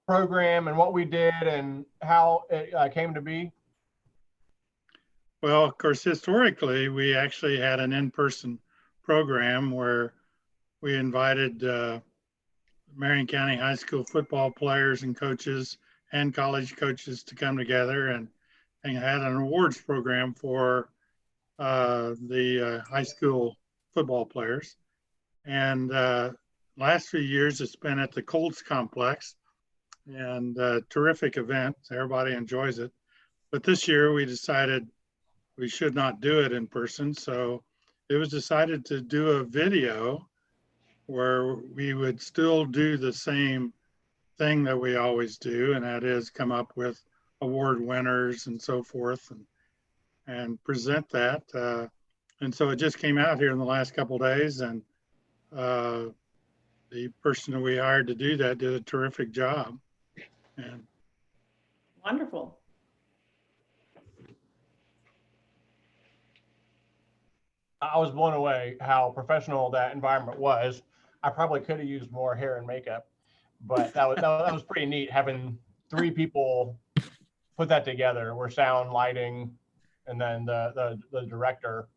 program and what we did and how it came to be? Well, of course, historically, we actually had an in-person program where we invited Marion County High School football players and coaches and college coaches to come together and had an awards program for the high school football players. And last few years, it's been at the Colts complex, and terrific event. Everybody enjoys it. But this year we decided we should not do it in person. So it was decided to do a video where we would still do the same thing that we always do, and that is come up with award winners and so forth and present that. And so it just came out here in the last couple of days, and the person that we hired to do that did a terrific job. And wonderful. I was blown away how professional that environment was. I probably could have used more hair and makeup, but that was pretty neat having 3 people put that together. We're sound, lighting, and then the director.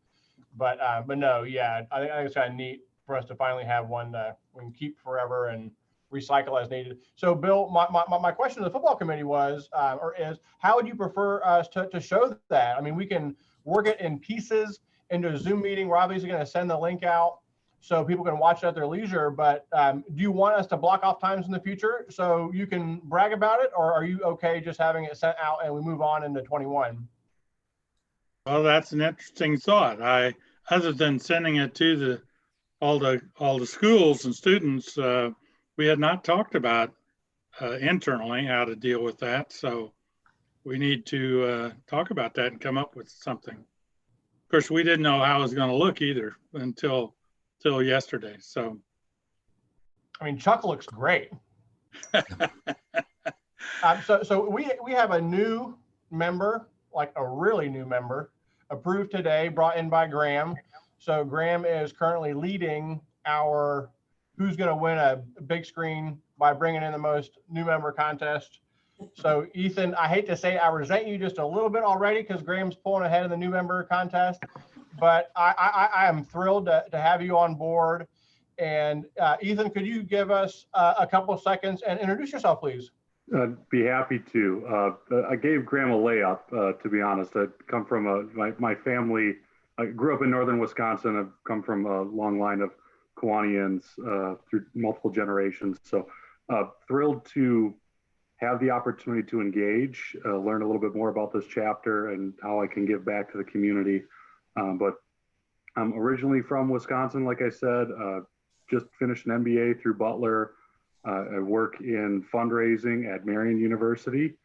But no, yeah, I think it's kind of neat for us to finally have one that we can keep forever and recycle as needed. So, Bill, my question to the football committee was, is, how would you prefer us to show that? I mean, we can work it in pieces into a Zoom meeting. We're obviously going to send the link out so people can watch it at their leisure. But do you want us to block off times in the future so you can brag about it, or are you okay just having it sent out and we move on into 21? Well, that's an interesting thought. Other than sending it to all the schools and students, we had not talked about internally how to deal with that. So we need to talk about that and come up with something. Of course, we didn't know how it was going to look either until yesterday. So, I mean, Chuck looks great. So we have a new member, like a really new member, approved today, brought in by Graham. So Graham is currently leading our who's going to win a big screen by bringing in the most new member contest. So Ethan, I hate to say I resent you just a little bit already because Graham's pulling ahead in the new member contest, but I am thrilled to have you on board. And Ethan, could you give us a couple of seconds and introduce yourself, please? I'd be happy to. I gave Graham a layup, to be honest. I come from my family. I grew up in northern Wisconsin. I've come from a long line of Kiwanians through multiple generations. So thrilled to have the opportunity to engage, learn a little bit more about this chapter and how I can give back to the community. But I'm originally from Wisconsin, like I said, just finished an MBA through Butler. I work in fundraising at Marion University.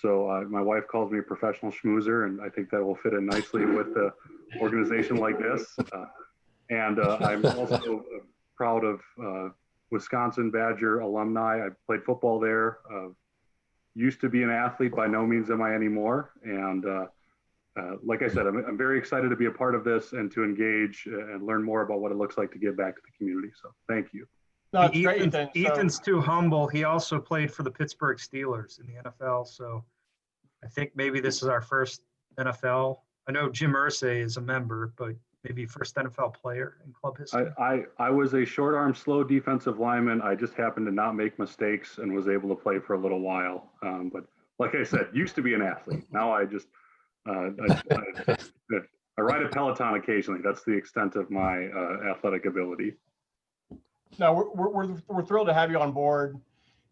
So my wife calls me a professional schmoozer, and I think that will fit in nicely with the organization like this. And I'm also proud of Wisconsin Badger alumni. I played football there. Used to be an athlete, by no means am I anymore. And like I said, I'm very excited to be a part of this and to engage and learn more about what it looks like to give back to the community. So thank you. No, it's great, Ethan. Ethan's too humble. He also played for the Pittsburgh Steelers in the NFL. So I think maybe this is our first NFL. I know Jim Irsay is a member, but maybe first NFL player in club history. I was a short arm, slow defensive lineman. I just happened to not make mistakes and was able to play for a little while. But like I said, used to be an athlete. Now I just, I ride a Peloton occasionally. That's the extent of my athletic ability. No, we're thrilled to have you on board.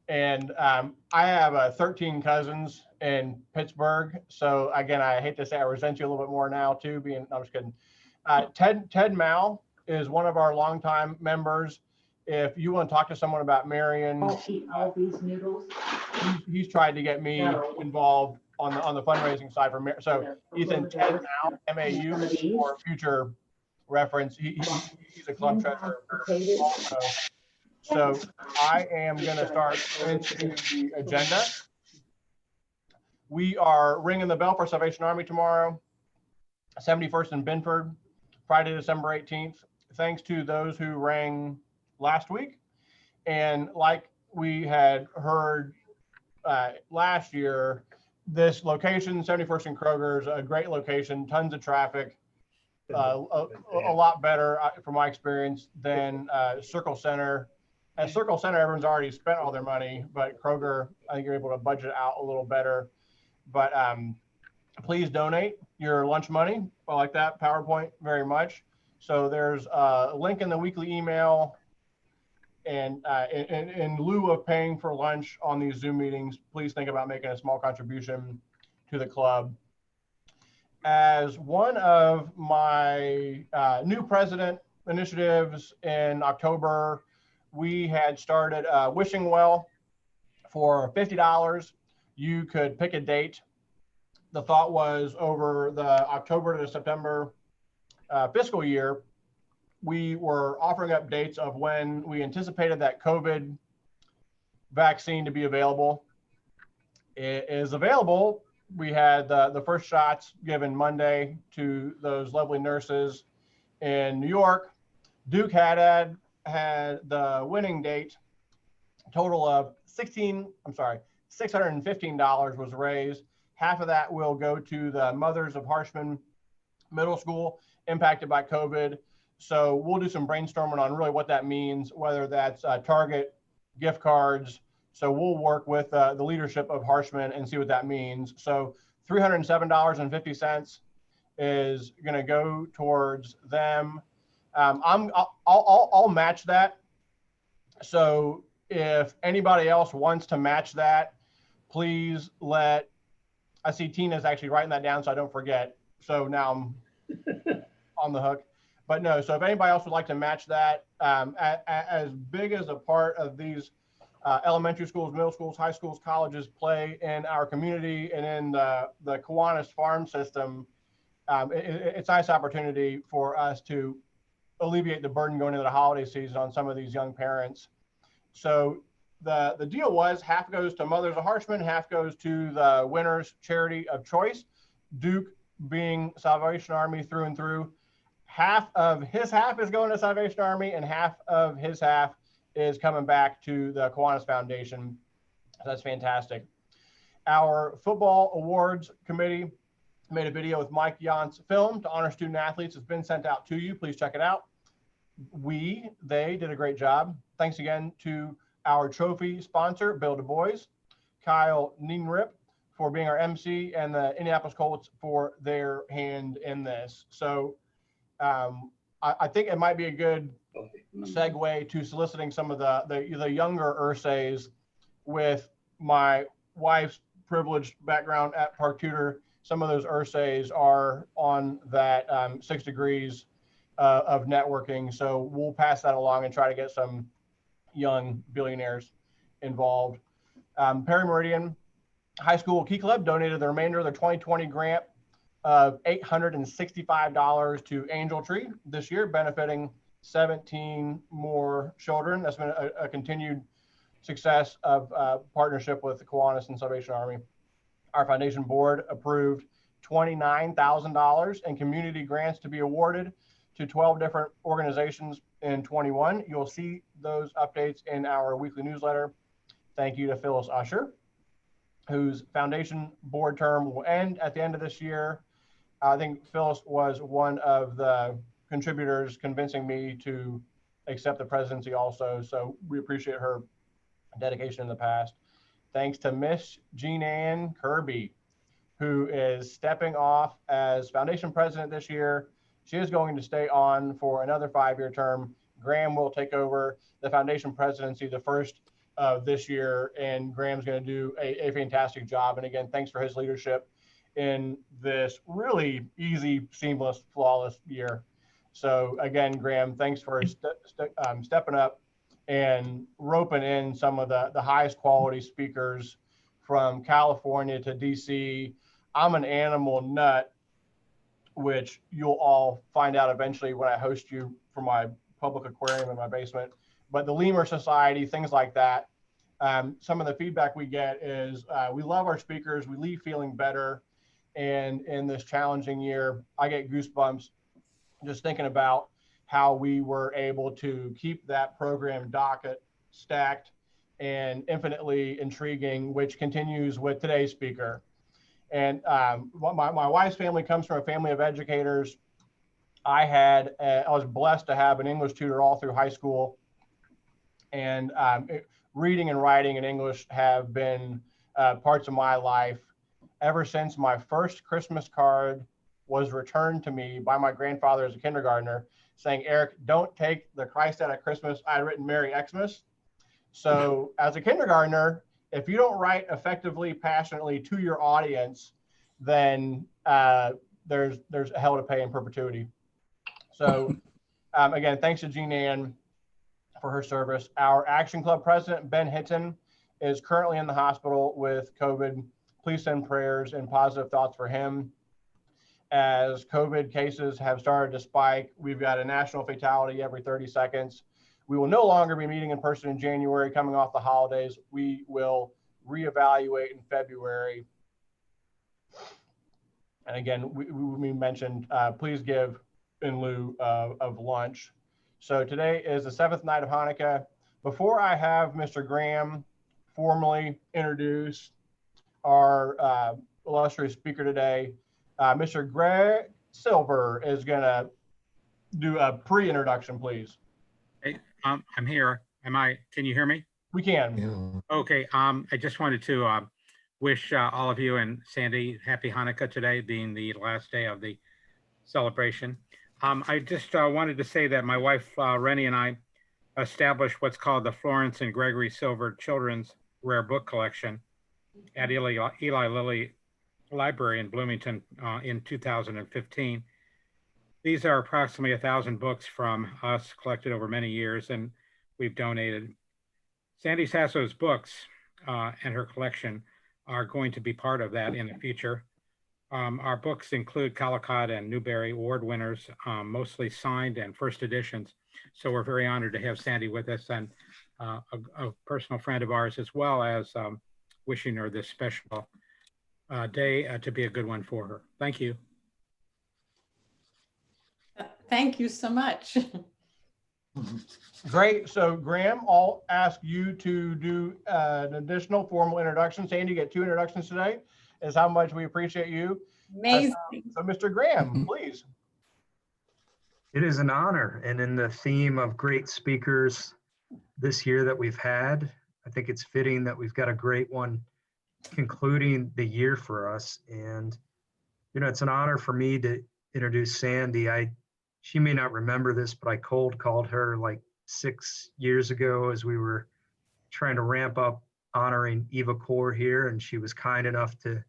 And I have 13 cousins in Pittsburgh. So again, I hate to say I resent you a little bit more now too, I'm just kidding. Ted Mao is one of our longtime members. If you want to talk to someone about Marion, I'll eat all these noodles. He's tried to get me involved on the fundraising side for Marion. So Ethan, Ted Mao, MAU, for future reference, he's a club treasurer also. So I am going to start into the agenda. We are ringing the bell for Salvation Army tomorrow, 71st in Binford, Friday, December 18th. Thanks to those who rang last week. And like we had heard last year, this location, 71st and Kroger, is a great location, tons of traffic, a lot better from my experience than Circle Center. At Circle Center, everyone's already spent all their money, but Kroger, I think you're able to budget out a little better. But please donate your lunch money. I like that PowerPoint very much. So there's a link in the weekly email. And in lieu of paying for lunch on these Zoom meetings, please think about making a small contribution to the club. As one of my new president initiatives in October, we had started Wishing Well for $50. You could pick a date. The thought was over the October to September fiscal year, we were offering up dates of when we anticipated that COVID vaccine to be available. It is available. We had the first shots given Monday to those lovely nurses in New York. Duke had the winning date. A total of $615 was raised. Half of that will go to the mothers of Harshman Middle School impacted by COVID. So we'll do some brainstorming on really what that means, whether that's Target gift cards. So we'll work with the leadership of Harshman and see what that means. So $307.50 is going to go towards them. I'll match that. So if anybody else wants to match that, please I see Tina's actually writing that down so I don't forget. So now I'm on the hook. But no, so if anybody else would like to match that, as big as a part of these elementary schools, middle schools, high schools, colleges play in our community and in the Kiwanis farm system, it's a nice opportunity for us to alleviate the burden going into the holiday season on some of these young parents. So the deal was half goes to Mothers of Harshman, half goes to the winner's charity of choice, Duke being Salvation Army through and through. Half of his half is going to Salvation Army and half of his half is coming back to the Kiwanis Foundation. That's fantastic. Our football awards committee made a video with Mike Yant's film to honor student athletes. It's been sent out to you. Please check it out. They did a great job. Thanks again to our trophy sponsor, Bill Du Bois, Kyle Nienrip for being our MC, and the Indianapolis Colts for their hand in this. So I think it might be a good segue to soliciting some of the younger Ursays. With my wife's privileged background at Park Tudor, some of those Ursays are on that 6 degrees of networking. So we'll pass that along and try to get some young billionaires involved. Perry Meridian High School Key Club donated the remainder of their 2020 grant of $865 to Angel Tree this year, benefiting 17 more children. That's been a continued success of partnership with the Kiwanis and Salvation Army. Our foundation board approved $29,000 in community grants to be awarded to 12 different organizations in 21. You'll see those updates in our weekly newsletter. Thank you to Phyllis Usher, whose foundation board term will end at the end of this year. I think Phyllis was one of the contributors convincing me to accept the presidency also. So we appreciate her dedication in the past. Thanks to Miss Jean Ann Kirby, who is stepping off as foundation president this year. She is going to stay on for another 5-year term. Graham will take over the foundation presidency the first of this year, and Graham's going to do a fantastic job. And again, thanks for his leadership in this really easy, seamless, flawless year. So again, Graham, thanks for stepping up and roping in some of the highest quality speakers from California to DC. I'm an animal nut, which you'll all find out eventually when I host you for my public aquarium in my basement. But the Lemur Society, things like that. Some of the feedback we get is we love our speakers. We leave feeling better. And in this challenging year, I get goosebumps just thinking about how we were able to keep that program docket stacked and infinitely intriguing, which continues with today's speaker. And my wife's family comes from a family of educators. I was blessed to have an English tutor all through high school, and reading and writing in English have been parts of my life ever since my first Christmas card was returned to me by my grandfather as a kindergartner, saying, "Eric, don't take the Christ out of Christmas." I had written Merry Xmas. So as a kindergartner, if you don't write effectively, passionately to your audience, then there's a hell to pay in perpetuity. So again, thanks to Jean Ann for her service. Our Action Club president, Ben Hitton, is currently in the hospital with COVID. Please send prayers and positive thoughts for him. As COVID cases have started to spike, we've got a national fatality every 30 seconds. We will no longer be meeting in person in January coming off the holidays. We will reevaluate in February. And again, we mentioned, please give in lieu of lunch. So today is the 7th night of Hanukkah. Before I have Mr. Graham formally introduce our illustrious speaker today, Mr. Greg Silver is going to do a pre-introduction, please. Hey, I'm here. Can you hear me? We can. Okay. I just wanted to wish all of you and Sandy happy Hanukkah today, being the last day of the celebration. I just wanted to say that my wife, Rennie, and I established what's called the Florence and Gregory Silver Children's Rare Book Collection at Eli Lilly Library in Bloomington in 2015. These are approximately 1,000 books from us collected over many years, and we've donated. Sandy Sasso's books and her collection are going to be part of that in the future. Our books include Caldecott and Newbery Award winners, mostly signed and first editions. So we're very honored to have Sandy with us, and a personal friend of ours, as well as wishing her this special day to be a good one for her. Thank you. Thank you so much. Great. So Graham, I'll ask you to do an additional formal introduction. Sandy, you get 2 introductions today. Is how much we appreciate you. Amazing. So Mr. Graham, please. It is an honor. And in the theme of great speakers this year that we've had, I think it's fitting that we've got a great one concluding the year for us. And, you know, it's an honor for me to introduce Sandy. She may not remember this, but I cold called her like 6 years ago as we were trying to ramp up honoring Eva Core here. And she was kind enough to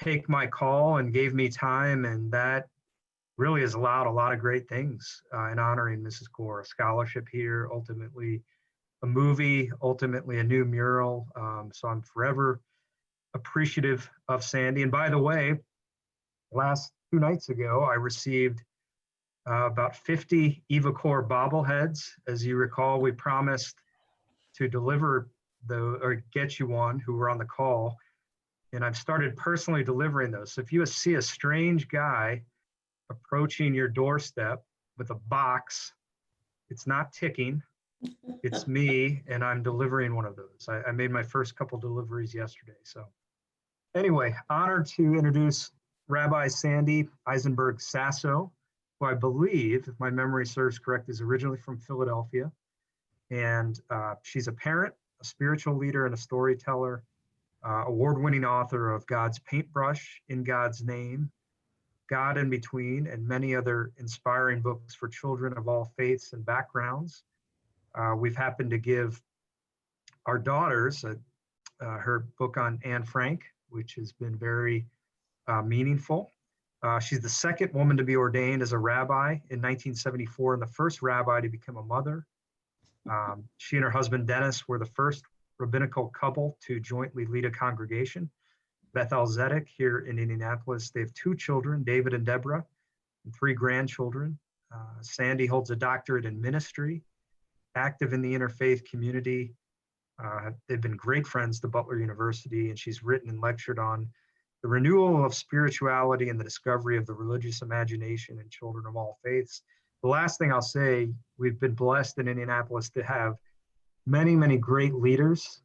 take my call and gave me time. And that really has allowed a lot of great things in honoring Mrs. Core, a scholarship here, ultimately a movie, ultimately a new mural. So I'm forever appreciative of Sandy. And by the way, last 2 nights ago, I received about 50 Eva Core bobbleheads. As you recall, we promised to deliver or get you one who were on the call. And I've started personally delivering those. So if you see a strange guy approaching your doorstep with a box, it's not ticking, it's me, and I'm delivering one of those. I made my first couple deliveries yesterday. So anyway, honored to introduce Rabbi Sandy Eisenberg Sasso, who I believe, if my memory serves correct, is originally from Philadelphia. And she's a parent, a spiritual leader, and a storyteller, award-winning author of God's Paintbrush, In God's Name, God in Between, and many other inspiring books for children of all faiths and backgrounds. We've happened to give our daughters her book on Anne Frank, which has been very meaningful. She's the second woman to be ordained as a rabbi in 1974 and the first rabbi to become a mother. She and her husband Dennis were the first rabbinical couple to jointly lead a congregation, Bethel Zedek, here in Indianapolis. They have 2 children, David and Deborah, and 3 grandchildren. Sandy holds a doctorate in ministry, active in the interfaith community. They've been great friends to Butler University, and she's written and lectured on the renewal of spirituality and the discovery of the religious imagination in children of all faiths. The last thing I'll say, we've been blessed in Indianapolis to have many, many great leaders,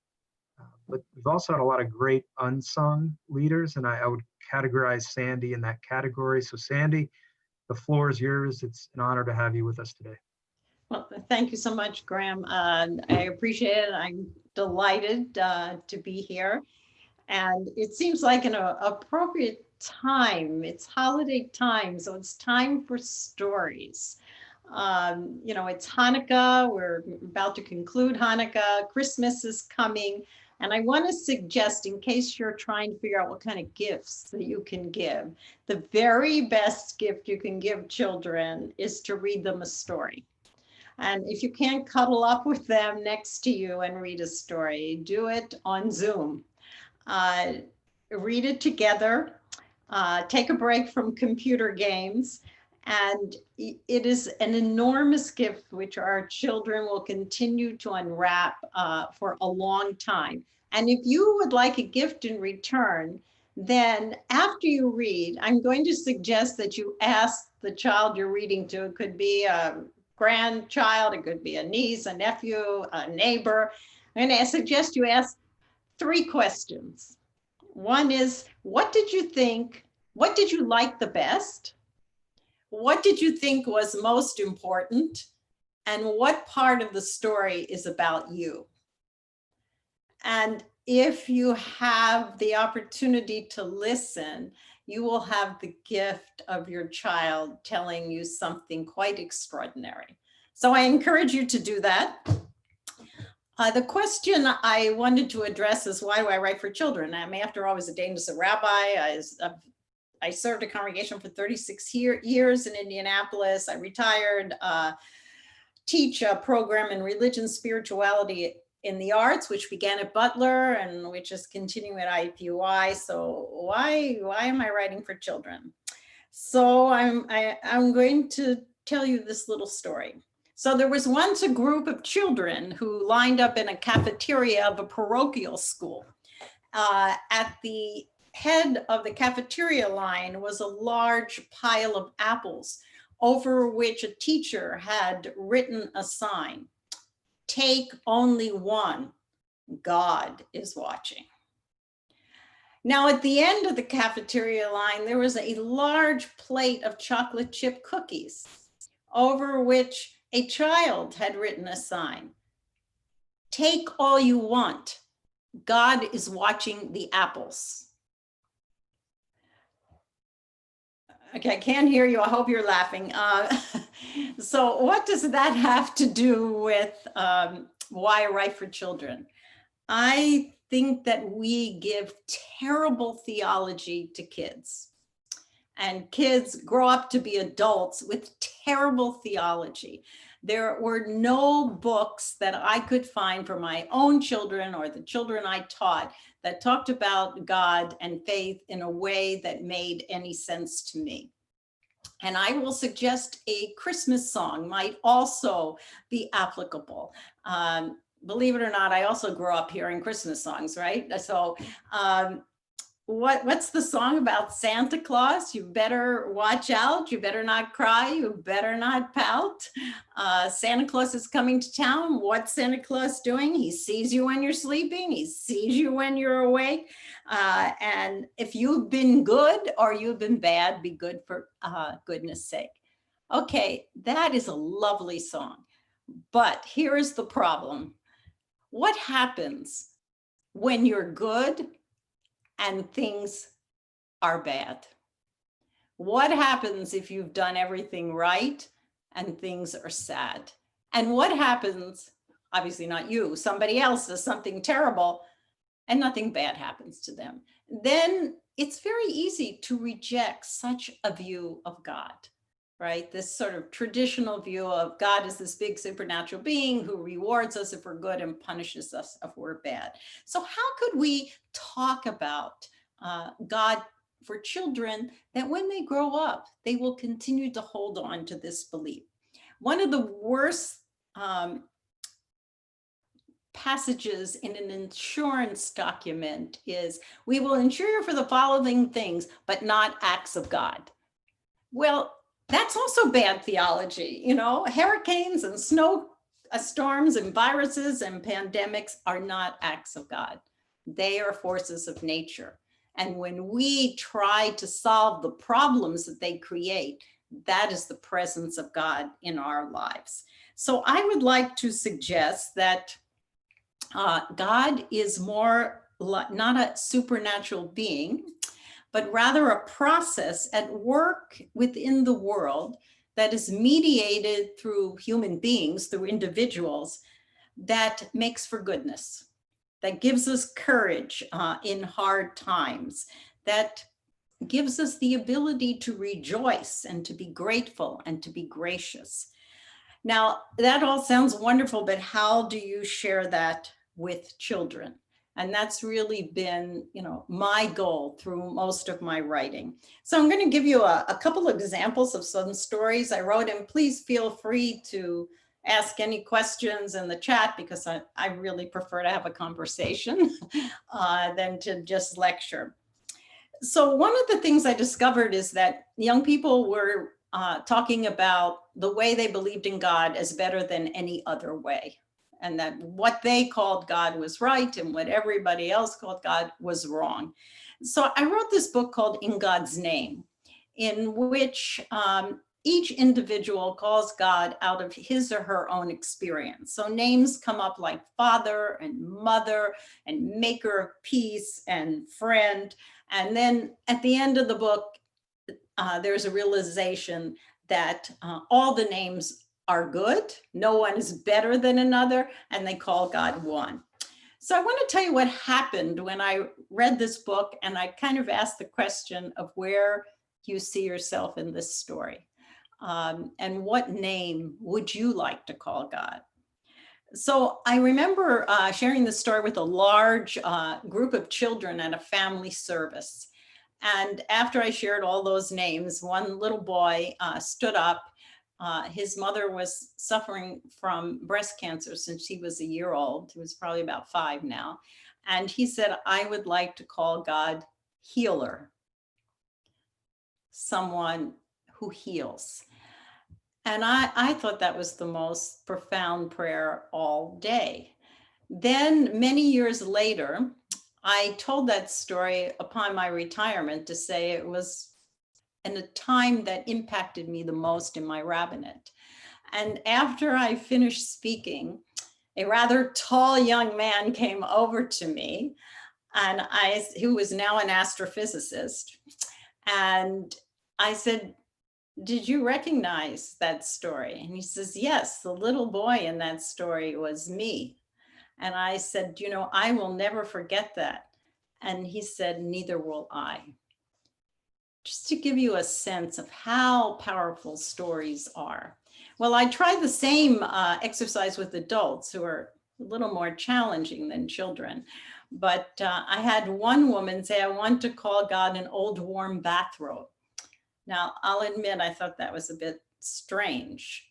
but we've also had a lot of great unsung leaders, and I would categorize Sandy in that category. So Sandy, the floor is yours. It's an honor to have you with us today. Well, thank you so much, Graham. I appreciate it. I'm delighted to be here. And it seems like an appropriate time. It's holiday time, so it's time for stories. It's Hanukkah. We're about to conclude Hanukkah. Christmas is coming. And I want to suggest, in case you're trying to figure out what kind of gifts that you can give, the very best gift you can give children is to read them a story. And if you can't cuddle up with them next to you and read a story, do it on Zoom. Read it together, take a break from computer games, and it is an enormous gift which our children will continue to unwrap for a long time. And if you would like a gift in return, then after you read, I'm going to suggest that you ask the child you're reading to. It could be a grandchild, it could be a niece, a nephew, a neighbor. I'm going to suggest you ask 3 questions. One is, what did you think? What did you like the best? What did you think was most important? And what part of the story is about you? And if you have the opportunity to listen, you will have the gift of your child telling you something quite extraordinary. So I encourage you to do that. The question I wanted to address is, why do I write for children? I mean, after all, I was ordained as a rabbi. I served a congregation for 36 years in Indianapolis. I retired, teach a program in religion, spirituality in the arts, which began at Butler and which is continuing at IUPUI. So why am I writing for children? So I'm going to tell you this little story. So there was once a group of children who lined up in a cafeteria of a parochial school. At the head of the cafeteria line was a large pile of apples over which a teacher had written a sign: "Take only one, God is watching." Now, at the end of the cafeteria line, there was a large plate of chocolate chip cookies over which a child had written a sign: "Take all you want, God is watching the apples." Okay, I can't hear you. I hope you're laughing. So what does that have to do with why I write for children? I think that we give terrible theology to kids. And kids grow up to be adults with terrible theology. There were no books that I could find for my own children or the children I taught that talked about God and faith in a way that made any sense to me. And I will suggest a Christmas song might also be applicable. Believe it or not, I also grew up hearing Christmas songs, right? So what's the song about Santa Claus? You better watch out. You better not cry. You better not pout. Santa Claus is coming to town. What's Santa Claus doing? He sees you when you're sleeping. He sees you when you're awake. And if you've been good or you've been bad, be good for goodness sake. Okay, that is a lovely song. But here is the problem. What happens when you're good and things are bad? What happens if you've done everything right and things are sad? And what happens, obviously not you, somebody else does something terrible and nothing bad happens to them? Then it's very easy to reject such a view of God, right? This sort of traditional view of God as this big supernatural being who rewards us if we're good and punishes us if we're bad. So how could we talk about God for children that when they grow up, they will continue to hold on to this belief? One of the worst passages in an insurance document is, "We will insure you for the following things, but not acts of God." Well, that's also bad theology. You know, hurricanes and snow storms and viruses and pandemics are not acts of God. They are forces of nature. And when we try to solve the problems that they create, that is the presence of God in our lives. So I would like to suggest that God is more not a supernatural being, but rather a process at work within the world that is mediated through human beings, through individuals, that makes for goodness, that gives us courage in hard times, that gives us the ability to rejoice and to be grateful and to be gracious. Now, that all sounds wonderful, but how do you share that with children? And that's really been, my goal through most of my writing. So I'm going to give you a couple of examples of some stories I wrote, and please feel free to ask any questions in the chat, because I really prefer to have a conversation than to just lecture. So one of the things I discovered is that young people were talking about the way they believed in God as better than any other way, and that what they called God was right and what everybody else called God was wrong. So I wrote this book called In God's Name, in which each individual calls God out of his or her own experience. So names come up like Father and Mother and Maker of Peace and Friend. And then at the end of the book, there's a realization that all the names are good. No one is better than another, and they call God one. So I want to tell you what happened when I read this book, and I kind of asked the question of where you see yourself in this story, and what name would you like to call God? So I remember sharing this story with a large group of children at a family service. And after I shared all those names, one little boy stood up. His mother was suffering from breast cancer since he was a year old. He was probably about 5 now. And he said, I would like to call God Healer, someone who heals. And I thought that was the most profound prayer all day. Then many years later, I told that story upon my retirement to say it was in a time that impacted me the most in my rabbinate. And after I finished speaking, a rather tall young man came over to me, and who was now an astrophysicist. And I said, did you recognize that story? And he says, yes, the little boy in that story was me. And I said, I will never forget that. And he said, neither will I. Just to give you a sense of how powerful stories are. Well, I tried the same exercise with adults who are a little more challenging than children. But I had one woman say, I want to call God an old warm bathrobe. Now, I'll admit, I thought that was a bit strange.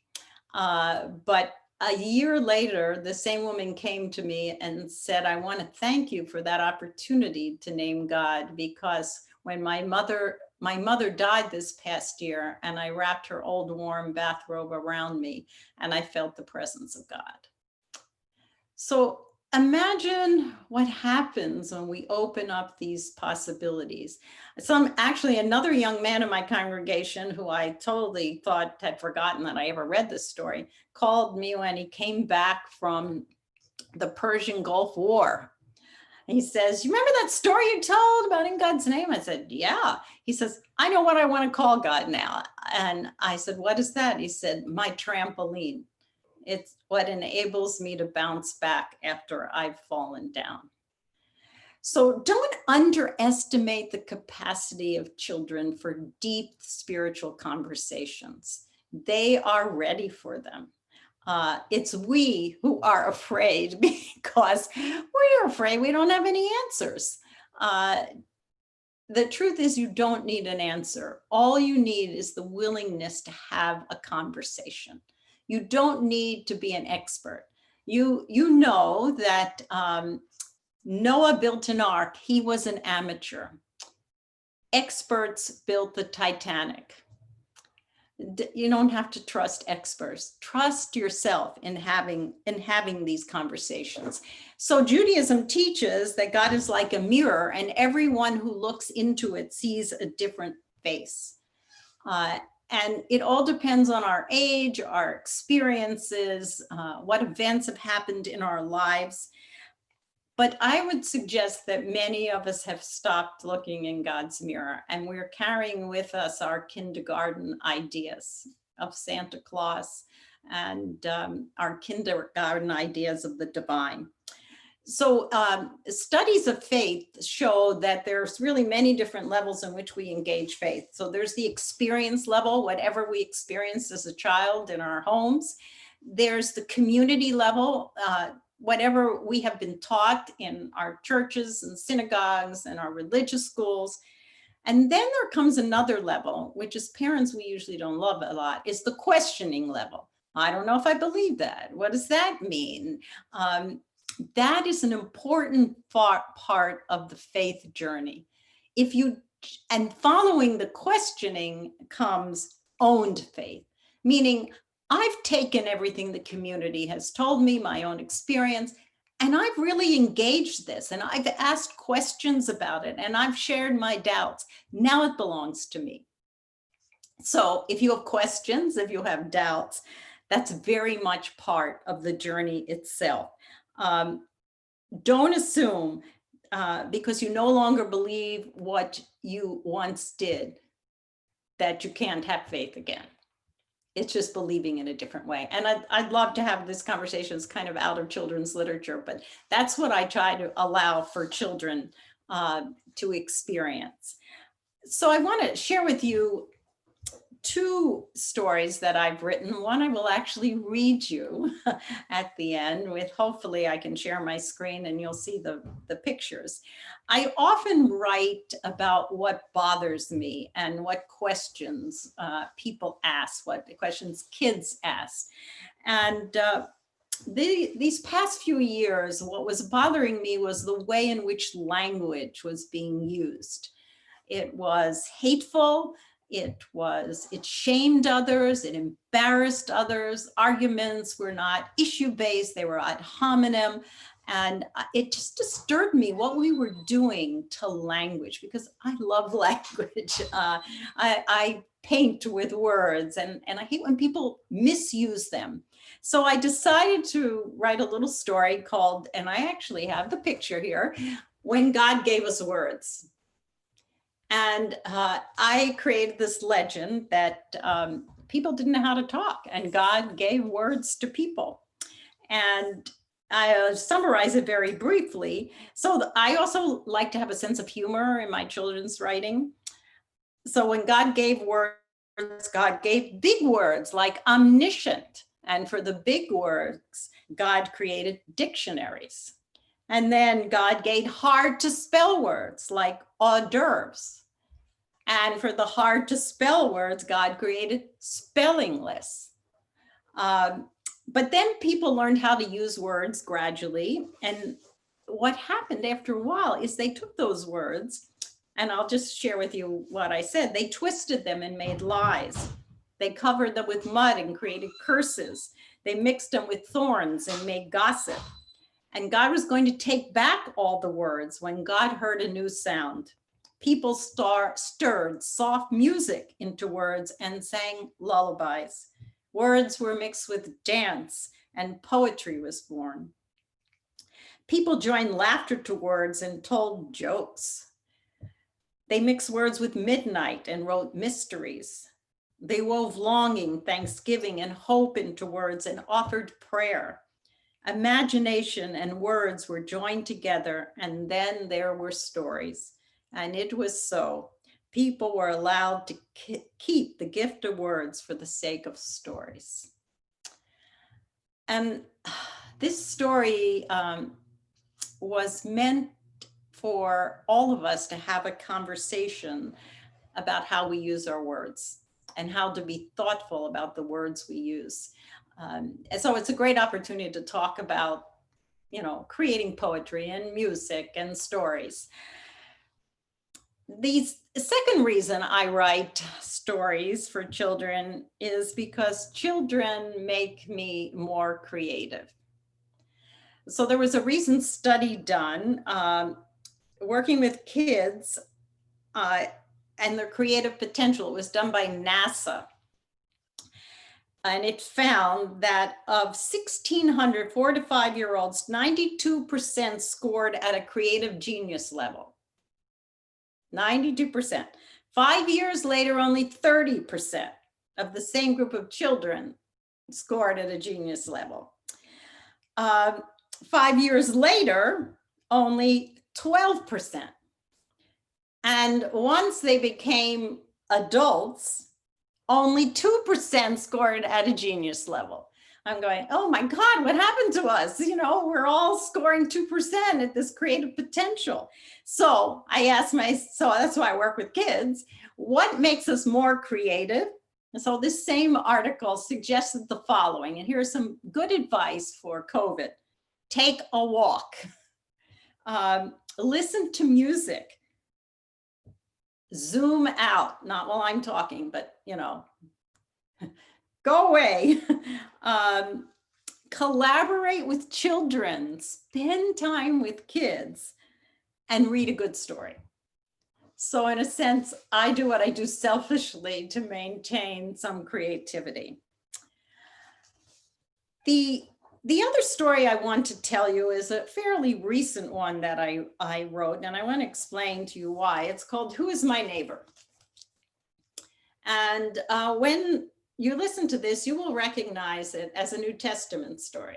But a year later, the same woman came to me and said, I want to thank you for that opportunity to name God, because when my mother died this past year, and I wrapped her old warm bathrobe around me, and I felt the presence of God. So imagine what happens when we open up these possibilities. Actually, another young man in my congregation, who I totally thought had forgotten that I ever read this story, called me when he came back from the Persian Gulf War. He says, you remember that story you told about In God's Name? I said, yeah. He says, I know what I want to call God now. And I said, what is that? He said, my trampoline. It's what enables me to bounce back after I've fallen down. So don't underestimate the capacity of children for deep spiritual conversations. They are ready for them. It's we who are afraid, because we're afraid we don't have any answers. The truth is, you don't need an answer. All you need is the willingness to have a conversation. You don't need to be an expert. You know that Noah built an ark. He was an amateur. Experts built the Titanic. You don't have to trust experts. Trust yourself in having these conversations. So Judaism teaches that God is like a mirror, and everyone who looks into it sees a different face. And it all depends on our age, our experiences, what events have happened in our lives. But I would suggest that many of us have stopped looking in God's mirror, and we're carrying with us our kindergarten ideas of Santa Claus and our kindergarten ideas of the divine. So studies of faith show that there's really many different levels in which we engage faith. So there's the experience level, whatever we experienced as a child in our homes. There's the community level, whatever we have been taught in our churches and synagogues and our religious schools. And then there comes another level, which as parents we usually don't love a lot, is the questioning level. I don't know if I believe that. What does that mean? That is an important part of the faith journey. And following the questioning comes owned faith, meaning I've taken everything the community has told me, my own experience, and I've really engaged this, and I've asked questions about it, and I've shared my doubts. Now it belongs to me. So if you have questions, if you have doubts, that's very much part of the journey itself. Don't assume because you no longer believe what you once did that you can't have faith again. It's just believing in a different way. And I'd love to have this conversation. It's kind of out of children's literature, but that's what I try to allow for children to experience. So I want to share with you two stories that I've written. One I will actually read you at the end with, hopefully I can share my screen and you'll see the pictures. I often write about what bothers me and what questions people ask, what questions kids ask. And these past few years, what was bothering me was the way in which language was being used. It was hateful. It shamed others, it embarrassed others. Arguments were not issue-based, they were ad hominem. And it just disturbed me what we were doing to language, because I love language. I paint with words and I hate when people misuse them. So I decided to write a little story called, and I actually have the picture here, When God Gave Us Words. And I created this legend that people didn't know how to talk, and God gave words to people. And I summarize it very briefly. So I also like to have a sense of humor in my children's writing. So when God gave words, God gave big words like omniscient. And for the big words, God created dictionaries. And then God gave hard to spell words like hors d'oeuvres. And for the hard to spell words, God created spelling lists. But then people learned how to use words gradually. And what happened after a while is they took those words, and I'll just share with you what I said. They twisted them and made lies. They covered them with mud and created curses. They mixed them with thorns and made gossip. And God was going to take back all the words when God heard a new sound. People stirred soft music into words and sang lullabies. Words were mixed with dance and poetry was born. People joined laughter to words and told jokes. They mixed words with midnight and wrote mysteries. They wove longing, thanksgiving, and hope into words and offered prayer. Imagination and words were joined together, and then there were stories. And it was so. People were allowed to keep the gift of words for the sake of stories. And this story was meant for all of us to have a conversation about how we use our words and how to be thoughtful about the words we use. And so it's a great opportunity to talk about, creating poetry and music and stories. The second reason I write stories for children is because children make me more creative. So there was a recent study done working with kids and their creative potential. It was done by NASA. And it found that of 1,600 4 to 5-year-olds, 92% scored at a creative genius level. 92%. 5 years later, only 30% of the same group of children scored at a genius level. 5 years later, only 12%. And once they became adults, only 2% scored at a genius level. I'm going, oh my God, what happened to us? You know, we're all scoring 2% at this creative potential. So I asked so that's why I work with kids, what makes us more creative? And so this same article suggested the following, and here's some good advice for COVID. Take a walk, listen to music, zoom out, not while I'm talking, but you know, go away. Collaborate with children, spend time with kids, and read a good story. So in a sense, I do what I do selfishly to maintain some creativity. The other story I want to tell you is a fairly recent one that I wrote, and I want to explain to you why. It's called Who is My Neighbor? And when you listen to this, you will recognize it as a New Testament story.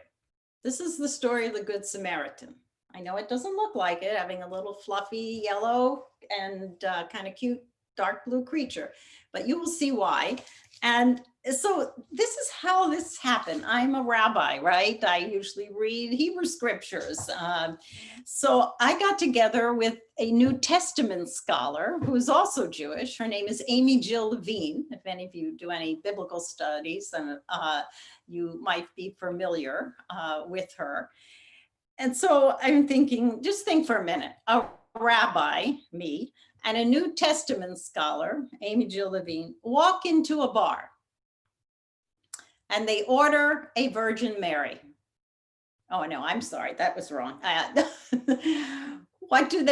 This is the story of the Good Samaritan. I know it doesn't look like it, having a little fluffy yellow and kind of cute dark blue creature, but you will see why. And so this is how this happened. I'm a rabbi, right? I usually read Hebrew scriptures. So I got together with a New Testament scholar who is also Jewish. Her name is Amy Jill Levine. If any of you do any biblical studies, then you might be familiar with her. And so I'm thinking, just think for a minute, a rabbi, me, and a New Testament scholar, Amy Jill Levine, walk into a bar and they order a Virgin Mary. Oh no, I'm sorry, that was wrong. What do?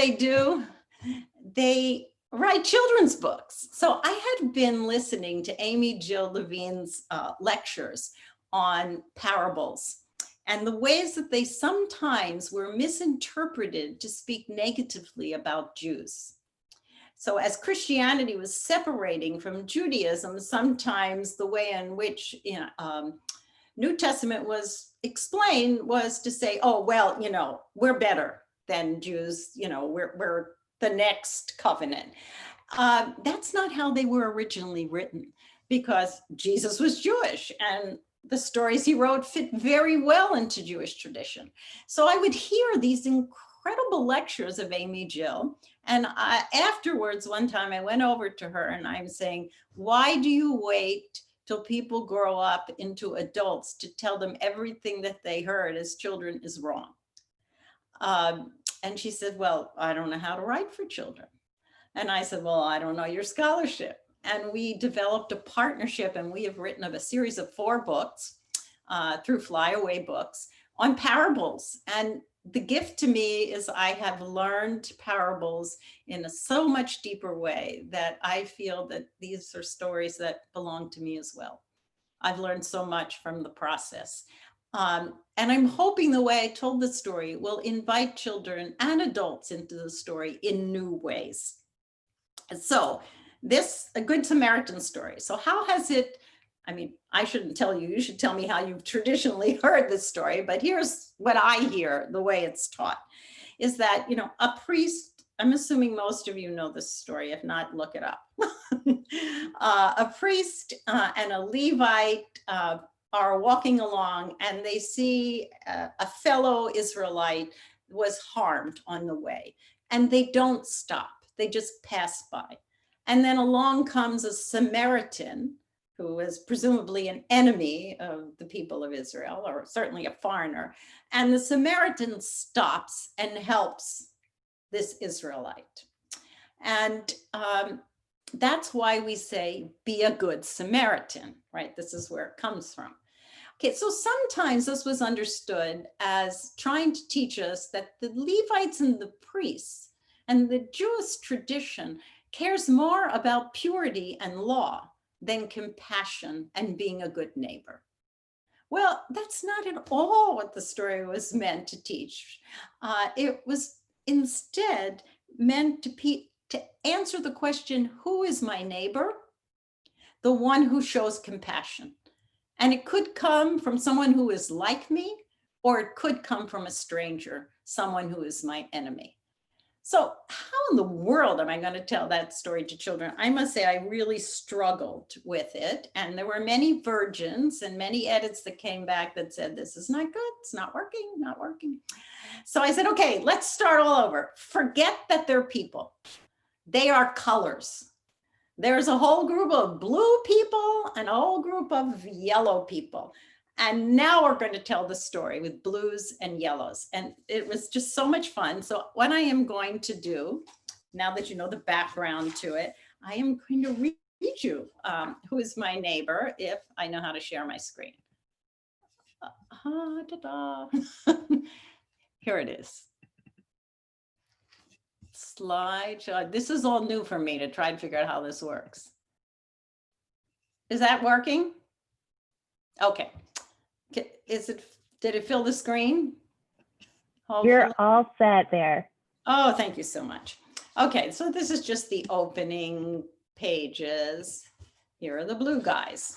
They write children's books. So I had been listening to Amy Jill Levine's lectures on parables and the ways that they sometimes were misinterpreted to speak negatively about Jews. So as Christianity was separating from Judaism, sometimes the way in which New Testament was explained was to say, oh, well, you know, we're better than Jews, you know, we're the next covenant. That's not how they were originally written, because Jesus was Jewish and the stories he wrote fit very well into Jewish tradition. So I would hear these incredible lectures of Amy Jill. And afterwards, one time I went over to her and I'm saying, why do you wait till people grow up into adults to tell them everything that they heard as children is wrong? And she said, well, I don't know how to write for children. And I said, well, I don't know your scholarship. And we developed a partnership, and we have written a series of 4 books through Flyaway Books on parables. And the gift to me is I have learned parables in a so much deeper way that I feel that these are stories that belong to me as well. I've learned so much from the process. And I'm hoping the way I told the story will invite children and adults into the story in new ways. So this, a Good Samaritan story. So how has it, I mean, I shouldn't tell you, you should tell me how you've traditionally heard this story, but here's what I hear, the way it's taught, is that, you know, a priest, I'm assuming most of you know this story, if not, look it up. A priest and a Levite are walking along and they see a fellow Israelite was harmed on the way, and they don't stop, they just pass by. And then along comes a Samaritan who is presumably an enemy of the people of Israel, or certainly a foreigner. And the Samaritan stops and helps this Israelite. And that's why we say, be a good Samaritan, right? This is where it comes from. Okay, so sometimes this was understood as trying to teach us that the Levites and the priests and the Jewish tradition cares more about purity and law than compassion and being a good neighbor. Well, that's not at all what the story was meant to teach. It was instead meant to answer the question, who is my neighbor? The one who shows compassion. And it could come from someone who is like me, or it could come from a stranger, someone who is my enemy. So how in the world am I going to tell that story to children? I must say I really struggled with it. And there were many virgins and many edits that came back that said, this is not good, it's not working, not working. So I said, okay, let's start all over. Forget that they're people. They are colors. There's a whole group of blue people and a whole group of yellow people. And now we're going to tell the story with blues and yellows. And it was just so much fun. So what I am going to do, now that you know the background to it, I am going to read you who is my neighbor, if I know how to share my screen. Here it is. Slide. This is all new for me to try and figure out how this works. Is that working? Okay. Did it fill the screen? Hopefully. You're all set there. Oh, thank you so much. Okay, so this is just the opening pages. Here are the blue guys.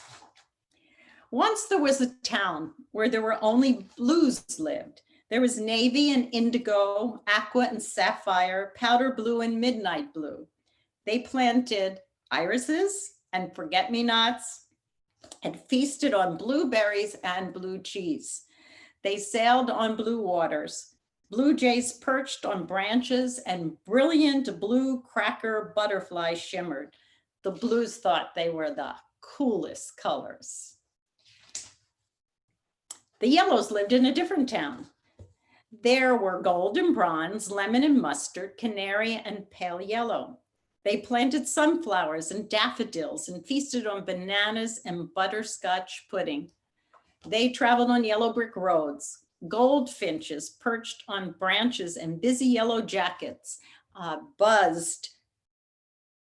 Once there was a town where there were only blues lived. There was navy and indigo, aqua and sapphire, powder blue and midnight blue. They planted irises and forget-me-nots and feasted on blueberries and blue cheese. They sailed on blue waters. Blue jays perched on branches and brilliant blue cracker butterflies shimmered. The blues thought they were the coolest colors. The yellows lived in a different town. There were gold and bronze, lemon and mustard, canary and pale yellow. They planted sunflowers and daffodils and feasted on bananas and butterscotch pudding. They traveled on yellow brick roads. Goldfinches perched on branches and busy yellow jackets buzzed.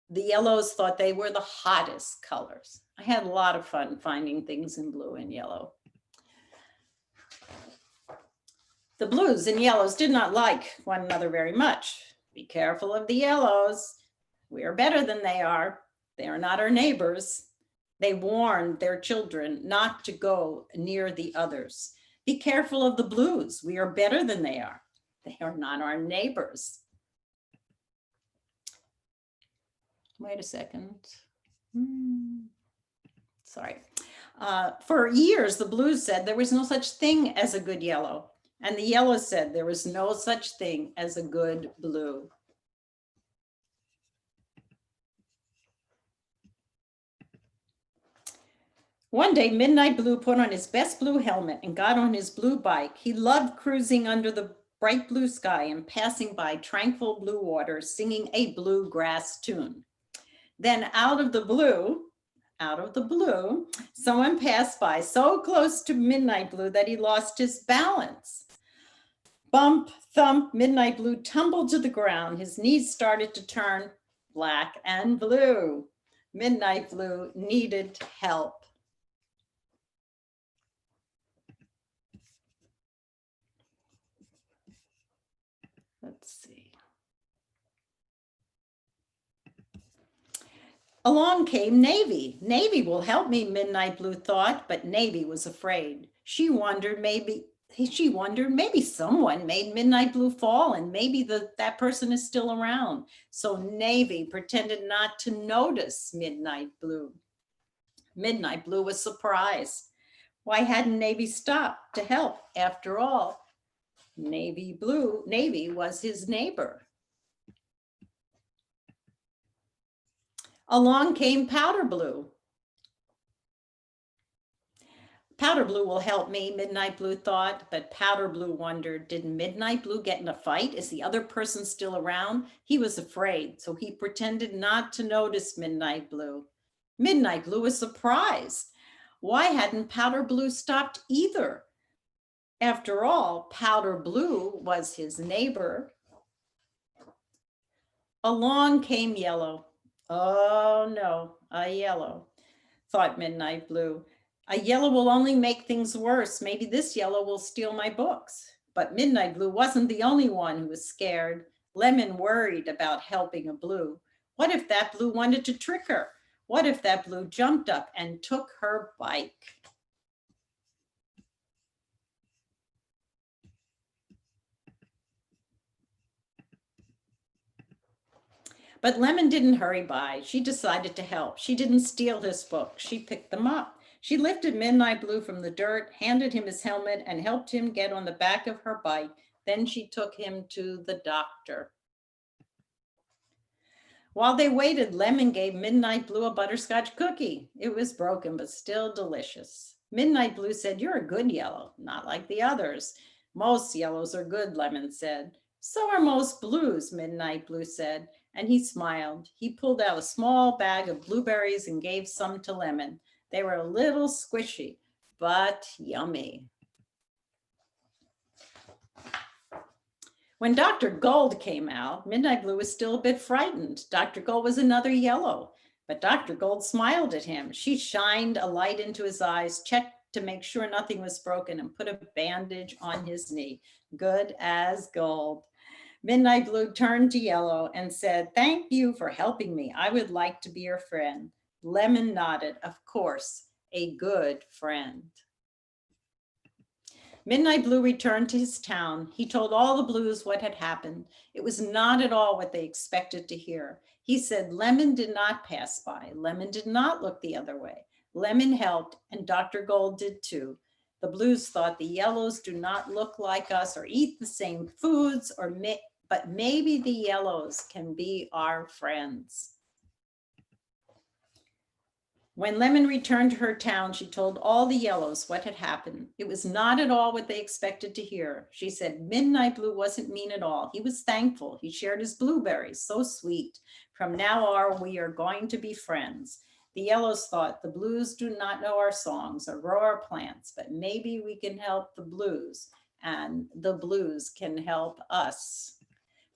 The yellows thought they were the hottest colors. I had a lot of fun finding things in blue and yellow. The blues and yellows did not like one another very much. Be careful of the yellows. We are better than they are. They are not our neighbors. They warned their children not to go near the others. Be careful of the blues. We are better than they are. They are not our neighbors. Wait a second. Sorry. For years, the blues said there was no such thing as a good yellow. And the yellow said there was no such thing as a good blue. One day, Midnight Blue put on his best blue helmet and got on his blue bike. He loved cruising under the bright blue sky and passing by tranquil blue waters, singing a bluegrass tune. Then out of the blue, someone passed by so close to Midnight Blue that he lost his balance. Bump, thump, Midnight Blue tumbled to the ground. His knees started to turn black and blue. Midnight Blue needed help. Let's see. Along came Navy. Navy will help me, Midnight Blue thought, but Navy was afraid. She wondered maybe someone made Midnight Blue fall and maybe that person is still around. So Navy pretended not to notice Midnight Blue. Midnight Blue was surprised. Why hadn't Navy stopped to help? After all, Navy was his neighbor. Along came Powder Blue. Powder Blue will help me, Midnight Blue thought, but Powder Blue wondered, did Midnight Blue get in a fight? Is the other person still around? He was afraid, so he pretended not to notice Midnight Blue. Midnight Blue was surprised. Why hadn't Powder Blue stopped either? After all, Powder Blue was his neighbor. Along came Yellow. Oh no, a yellow, thought Midnight Blue. A yellow will only make things worse. Maybe this yellow will steal my books. But Midnight Blue wasn't the only one who was scared. Lemon worried about helping a blue. What if that blue wanted to trick her? What if that blue jumped up and took her bike? But Lemon didn't hurry by. She decided to help. She didn't steal his books. She picked them up. She lifted Midnight Blue from the dirt, handed him his helmet, and helped him get on the back of her bike. Then she took him to the doctor. While they waited, Lemon gave Midnight Blue a butterscotch cookie. It was broken, but still delicious. Midnight Blue said, "You're a good yellow, not like the others." "Most yellows are good," Lemon said. "So are most blues," Midnight Blue said, and he smiled. He pulled out a small bag of blueberries and gave some to Lemon. They were a little squishy, but yummy. When Dr. Gold came out, Midnight Blue was still a bit frightened. Dr. Gold was another yellow, but Dr. Gold smiled at him. She shined a light into his eyes, checked to make sure nothing was broken, and put a bandage on his knee. Good as gold. Midnight Blue turned to Yellow and said, "Thank you for helping me. I would like to be your friend." Lemon nodded. Of course, a good friend. Midnight Blue returned to his town. He told all the blues what had happened. It was not at all what they expected to hear. He said Lemon did not pass by. Lemon did not look the other way. Lemon helped, and Dr. Gold did too. The blues thought the yellows do not look like us or eat the same foods, but maybe the yellows can be our friends. When Lemon returned to her town, she told all the yellows what had happened. It was not at all what they expected to hear. She said Midnight Blue wasn't mean at all. He was thankful. He shared his blueberries, so sweet. From now on, we are going to be friends. The yellows thought the blues do not know our songs or grow our plants, but maybe we can help the blues and the blues can help us.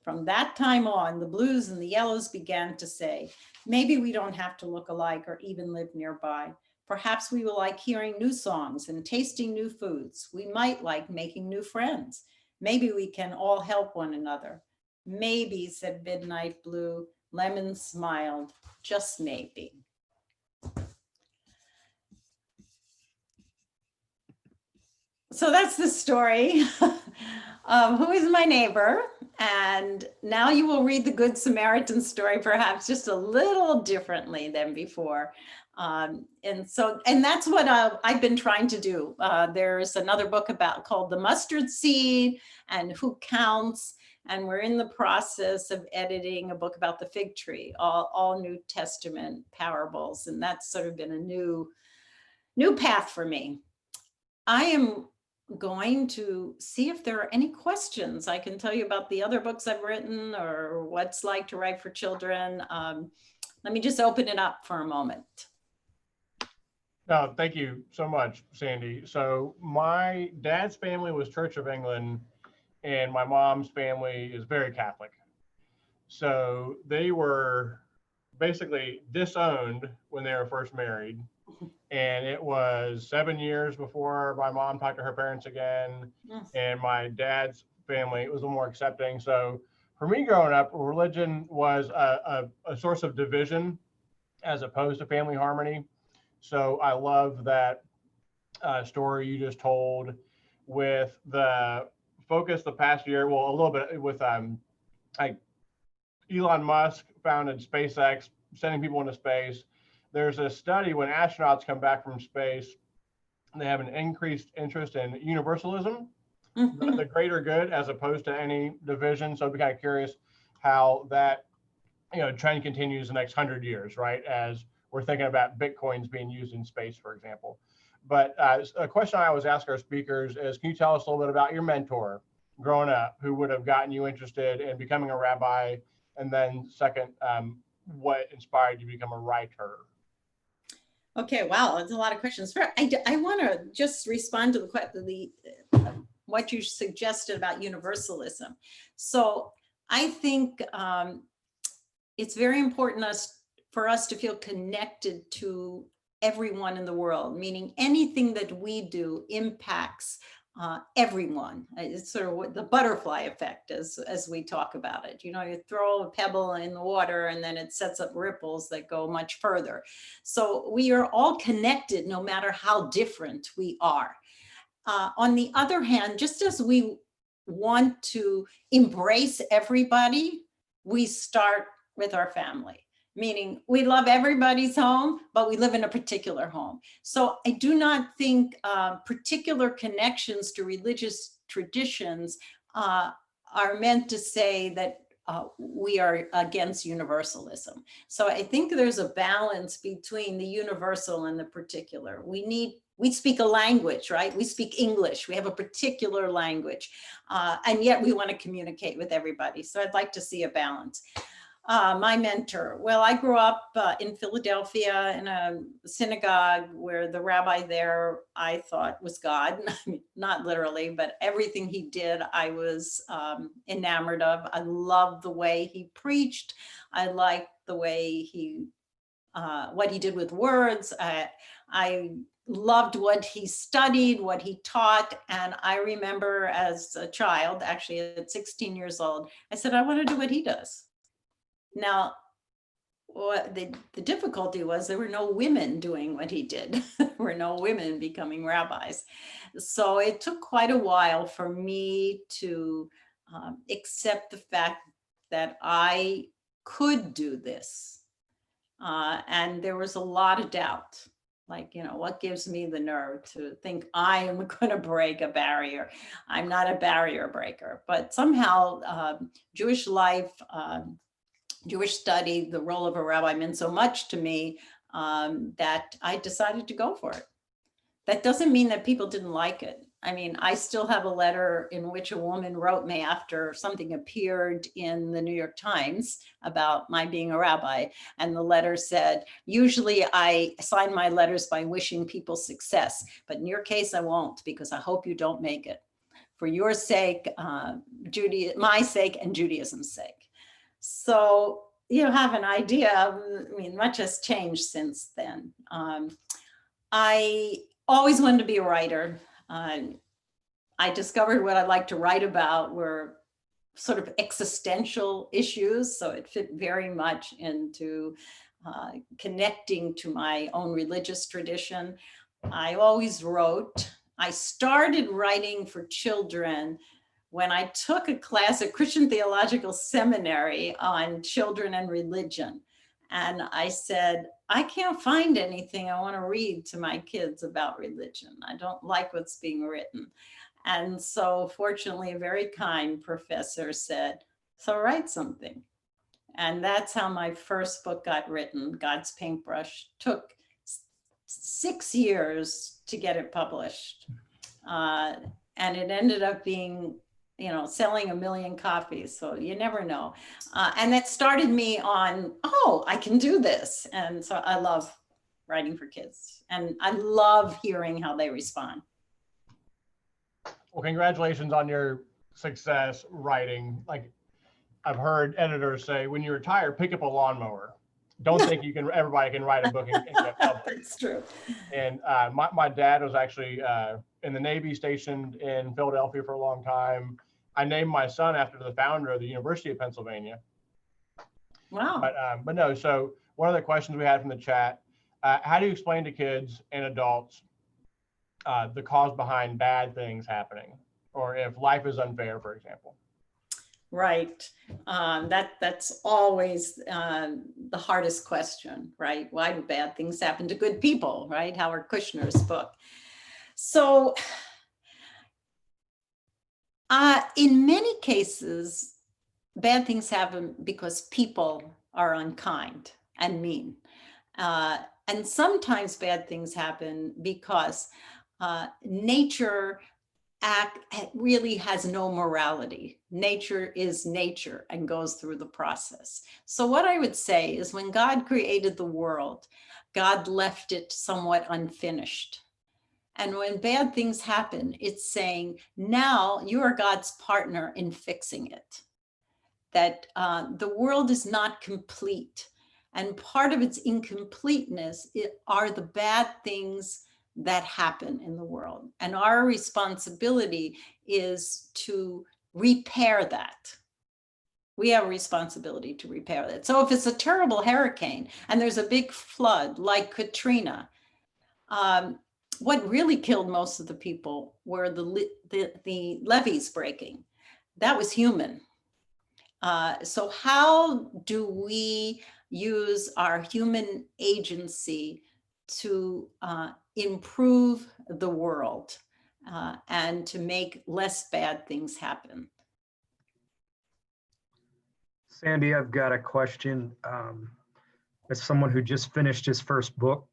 From that time on, the blues and the yellows began to say, maybe we don't have to look alike or even live nearby. Perhaps we will like hearing new songs and tasting new foods. We might like making new friends. Maybe we can all help one another. Maybe, said Midnight Blue. Lemon smiled, just maybe. So that's the story of Who is My Neighbor? And now you will read the Good Samaritan story, perhaps just a little differently than before. And that's what I've been trying to do. There's another book called The Mustard Seed and Who Counts. And we're in the process of editing a book about the fig tree, all New Testament parables. And that's sort of been a new path for me. I am going to see if there are any questions. I can tell you about the other books I've written or what's like to write for children. Let me just open it up for a moment. No, thank you so much, Sandy. So my dad's family was Church of England and my mom's family is very Catholic. So they were basically disowned when they were first married. And it was 7 years before my mom talked to her parents again. Yes. And my dad's family, it was a little more accepting. So for me growing up, religion was a source of division as opposed to family harmony. So I love that story you just told with the focus the past year, well, a little bit with like Elon Musk founded SpaceX, sending people into space. There's a study when astronauts come back from space, they have an increased interest in universalism, the greater good, as opposed to any division. So I'd be kind of curious how that trend continues the next 100 years, right? As we're thinking about Bitcoins being used in space, for example. But a question I always ask our speakers is, can you tell us a little bit about your mentor growing up who would have gotten you interested in becoming a rabbi? And then second, what inspired you to become a writer? Okay, wow, that's a lot of questions. I want to just respond to the what you suggested about universalism. So I think it's very important for us to feel connected to everyone in the world, meaning anything that we do impacts everyone. It's sort of what the butterfly effect, as we talk about it. You know, you throw a pebble in the water and then it sets up ripples that go much further. So we are all connected no matter how different we are. On the other hand, just as we want to embrace everybody, we start with our family. Meaning we love everybody's home, but we live in a particular home. So I do not think particular connections to religious traditions are meant to say that we are against universalism. So I think there's a balance between the universal and the particular. We speak a language, right? We speak English. We have a particular language, and yet we want to communicate with everybody. So I'd like to see a balance. My mentor, well, I grew up in Philadelphia in a synagogue where the rabbi there, I thought was God. Not literally, but everything he did, I was enamored of. I loved the way he preached. I liked the way what he did with words. I loved what he studied, what he taught. And I remember as a child, actually at 16 years old, I said, I want to do what he does. Now, what the difficulty was there were no women doing what he did. There were no women becoming rabbis. So it took quite a while for me to accept the fact that I could do this. And there was a lot of doubt. Like, you know, what gives me the nerve to think I am going to break a barrier? I'm not a barrier breaker, but somehow Jewish life, Jewish study, the role of a rabbi meant so much to me that I decided to go for it. That doesn't mean that people didn't like it. I mean, I still have a letter in which a woman wrote me after something appeared in the New York Times about my being a rabbi. And the letter said, usually I sign my letters by wishing people success, but in your case, I won't, because I hope you don't make it. For your sake, my sake and Judaism's sake. So you have an idea. I mean, much has changed since then. I always wanted to be a writer. I discovered what I like to write about were sort of existential issues. So it fit very much into connecting to my own religious tradition. I always wrote. I started writing for children when I took a class at Christian Theological Seminary on children and religion. And I said, I can't find anything I want to read to my kids about religion. I don't like what's being written. And so fortunately, a very kind professor said, so write something. And that's how my first book got written, God's Paintbrush. Took 6 years to get it published. And it ended up being, you know, selling 1 million copies. So you never know. And that started me on, oh, I can do this. And so I love writing for kids. And I love hearing how they respond. Well, congratulations on your success writing. Like I've heard editors say, when you retire, pick up a lawnmower. Don't think everybody can write a book and get published. It's true. And my dad was actually in the Navy, stationed in Philadelphia for a long time. I named my son after the founder of the University of Pennsylvania. Wow. But no, so one of the questions we had from the chat, how do you explain to kids and adults the cause behind bad things happening, or if life is unfair, for example? Right. That's always the hardest question, right? Why do bad things happen to good people, right? Howard Kushner's book. So in many cases, bad things happen because people are unkind and mean. And sometimes bad things happen because nature really has no morality. Nature is nature and goes through the process. So what I would say is when God created the world, God left it somewhat unfinished. And when bad things happen, it's saying, now you are God's partner in fixing it. That the world is not complete. And part of its incompleteness are the bad things that happen in the world. And our responsibility is to repair that. We have a responsibility to repair that. So if it's a terrible hurricane and there's a big flood like Katrina, what really killed most of the people were the levees breaking. That was human. So how do we use our human agency to improve the world and to make less bad things happen? Sandy, I've got a question. As someone who just finished his first book,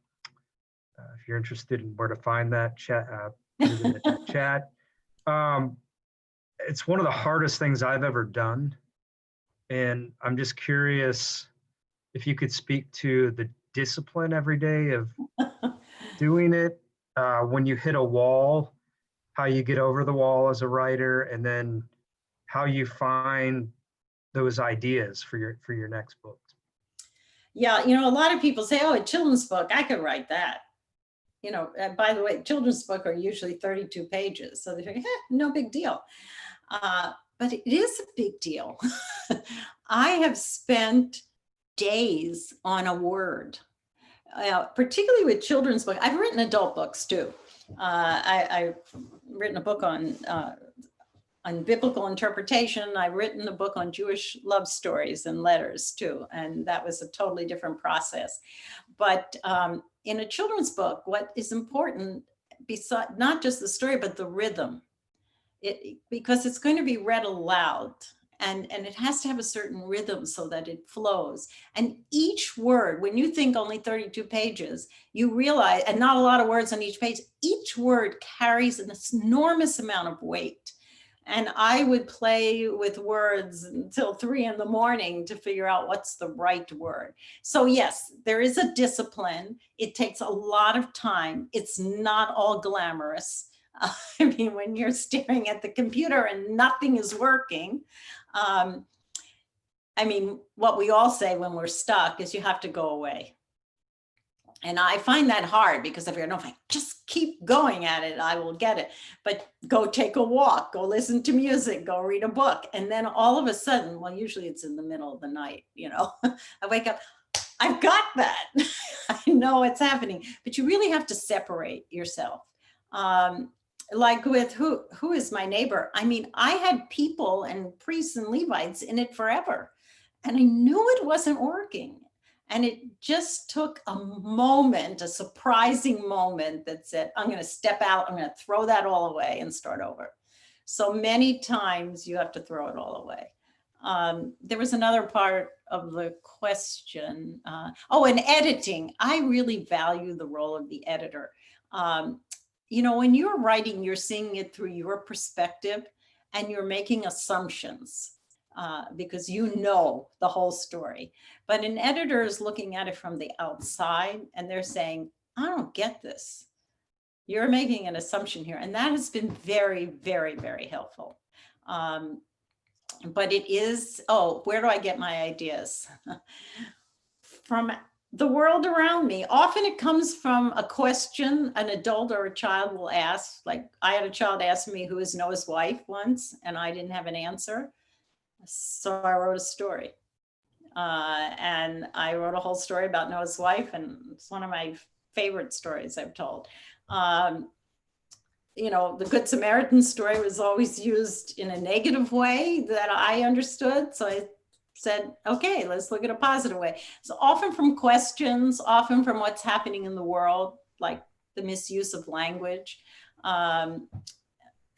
if you're interested in where to find that, chat. Put it in the chat. It's one of the hardest things I've ever done. And I'm just curious if you could speak to the discipline every day of doing it, when you hit a wall, how you get over the wall as a writer, and then how you find those ideas for your next book. Yeah, a lot of people say, oh, a children's book, I could write that. And by the way, children's books are usually 32 pages. So they think, no big deal. But it is a big deal. I have spent days on a word, particularly with children's books. I've written adult books too. I've written a book on biblical interpretation. I've written a book on Jewish love stories and letters too. And that was a totally different process. But in a children's book, what is important, besides not just the story, but the rhythm, because it's going to be read aloud and it has to have a certain rhythm so that it flows. And each word, when you think only 32 pages, you realize, and not a lot of words on each page, each word carries an enormous amount of weight. And I would play with words until 3 a.m. to figure out what's the right word. So yes, there is a discipline. It takes a lot of time. It's not all glamorous. I mean, when you're staring at the computer and nothing is working, I mean, what we all say when we're stuck is you have to go away. And I find that hard because if I just keep going at it, I will get it. But go take a walk, go listen to music, go read a book. And then all of a sudden, well, usually it's in the middle of the night, I wake up, I've got that. I know what's happening, but you really have to separate yourself. Like with who is my neighbor? I mean, I had people and priests and Levites in it forever, and I knew it wasn't working. And it just took a moment, a surprising moment that said, I'm going to step out, I'm going to throw that all away and start over. So many times you have to throw it all away. There was another part of the question. And editing. I really value the role of the editor. When you're writing, you're seeing it through your perspective and you're making assumptions. Because you know the whole story. But an editor is looking at it from the outside and they're saying, I don't get this. You're making an assumption here. And that has been very, very, very helpful. But it is, where do I get my ideas? From the world around me. Often it comes from a question an adult or a child will ask. Like I had a child ask me who is Noah's wife once, and I didn't have an answer. So I wrote a story, and I wrote a whole story about Noah's wife, and it's one of my favorite stories I've told. The Good Samaritan story was always used in a negative way that I understood. So I said, okay, let's look at a positive way. So often from questions, often from what's happening in the world, like the misuse of language.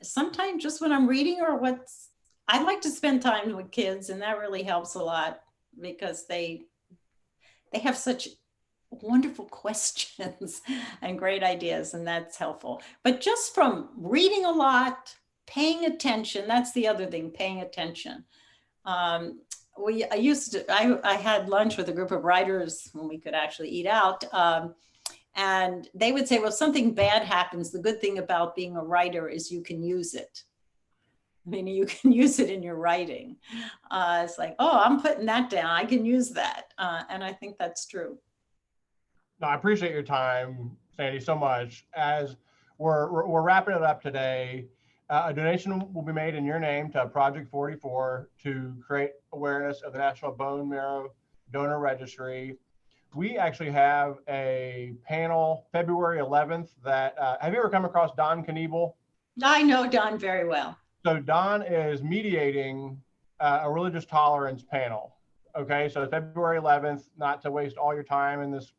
Sometimes just when I'm reading or I like to spend time with kids, and that really helps a lot because they have such wonderful questions and great ideas, and that's helpful. But just from reading a lot, paying attention, that's the other thing, paying attention. I had lunch with a group of writers when we could actually eat out. And they would say, well, if something bad happens, the good thing about being a writer is you can use it. I mean, you can use it in your writing. It's like, oh, I'm putting that down. I can use that. And I think that's true. No, I appreciate your time, Sandy, so much. As we're wrapping it up today, a donation will be made in your name to Project 44 to create awareness of the National Bone Marrow Donor Registry. We actually have a panel February 11th that, have you ever come across Don Knievel? I know Don very well. So Don is mediating a religious tolerance panel. Okay, so February 11th, not to waste all your time in this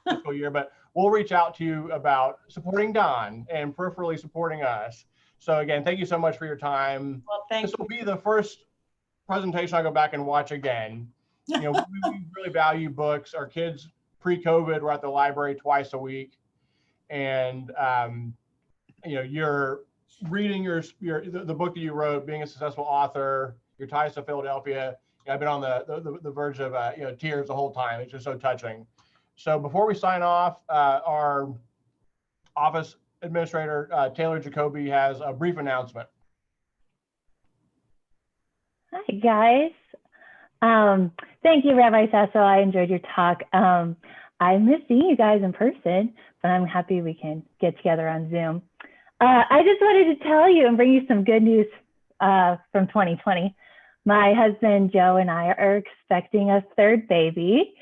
fiscal year, but we'll reach out to you about supporting Don and peripherally supporting us. So again, thank you so much for your time. Well, thank you. This will be the first presentation I'll go back and watch again. You know, we really value books. Our kids pre-COVID were at the library twice a week. And, you know, you're reading the book that you wrote, being a successful author, your ties to Philadelphia. I've been on the verge of you know, tears the whole time. It's just so touching. So before we sign off, our office administrator, Taylor Jacoby, has a brief announcement. Hi, guys. Thank you, Rabbi Sasso. I enjoyed your talk. I miss seeing you guys in person, but I'm happy we can get together on Zoom. I just wanted to tell you and bring you some good news from 2020. My husband, Joe, and I are expecting a third baby.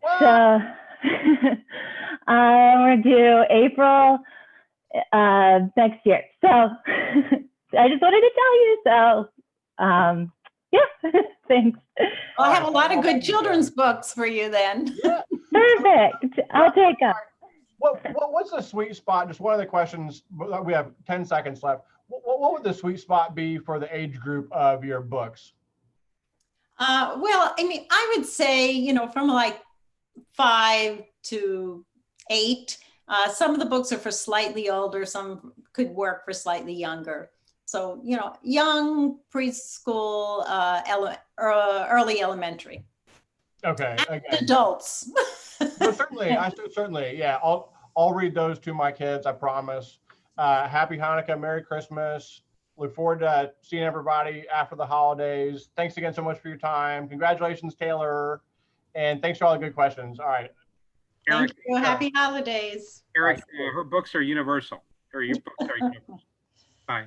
What? So we're due April next year. So I just wanted to tell you. So yeah, thanks. I'll have a lot of good children's books for you then. Yeah. Perfect. I'll take them. What's the sweet spot? Just one of the questions. We have 10 seconds left. What would the sweet spot be for the age group of your books? Well, I mean, I would say, you know, from like 5 to 8. Some of the books are for slightly older. Some could work for slightly younger. So, you know, young, preschool, early elementary. Okay. And adults. But certainly, yeah. I'll read those to my kids. I promise. Happy Hanukkah, Merry Christmas. Look forward to seeing everybody after the holidays. Thanks again so much for your time. Congratulations, Taylor. And thanks for all the good questions. All right. Thank you. Happy holidays. Eric, her books are universal. Or your books are universal. Bye.